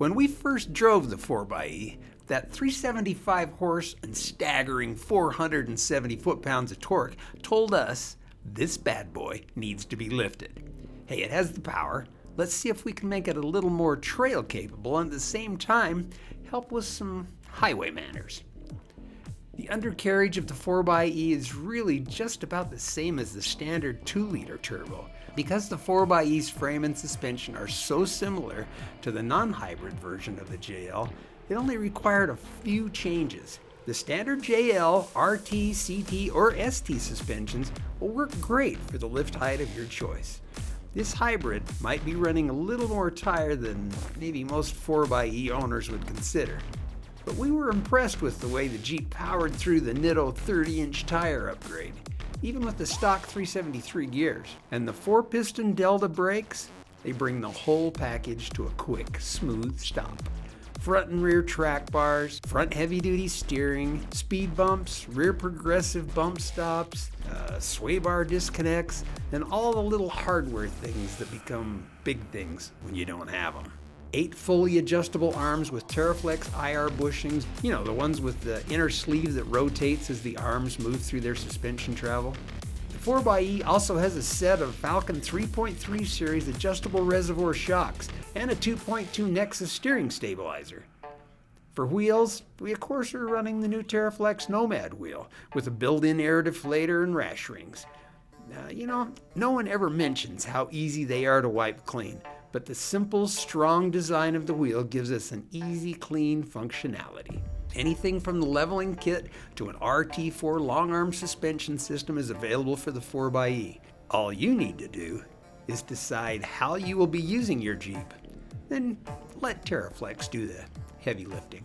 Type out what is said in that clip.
When we first drove the 4xe, that 375 horse and staggering 470 foot-pounds of torque told us this bad boy needs to be lifted. Hey, it has the power. Let's see if we can make it a little more trail capable and at the same time help with some highway manners. The undercarriage of the 4xe is really just about the same as the standard 2-liter turbo. Because the 4xe's frame and suspension are so similar to the non-hybrid version of the JL, it only required a few changes. The standard JL, RT, CT, or ST suspensions will work great for the lift height of your choice. This hybrid might be running a little more tire than maybe most 4xe owners would consider. But we were impressed with the way the Jeep powered through the Nitto 30-inch tire upgrade, even with the stock 373 gears. And the 4-piston Delta brakes, they bring the whole package to a quick, smooth stop. Front and rear track bars, front heavy-duty steering, speed bumps, rear progressive bump stops, sway bar disconnects, and all the little hardware things that become big things when you don't have them. 8 fully adjustable arms with TeraFlex IR bushings, you know, the ones with the inner sleeve that rotates as the arms move through their suspension travel. The 4xe also has a set of Falcon 3.3 series adjustable reservoir shocks and a 2.2 Nexus steering stabilizer. For wheels, we of course are running the new TeraFlex Nomad wheel with a built-in air deflator and rash rings. No one ever mentions how easy they are to wipe clean, but the simple, strong design of the wheel gives us an easy, clean functionality. Anything from the leveling kit to an RT4 long-arm suspension system is available for the 4xe. All you need to do is decide how you will be using your Jeep, then let TeraFlex do the heavy lifting.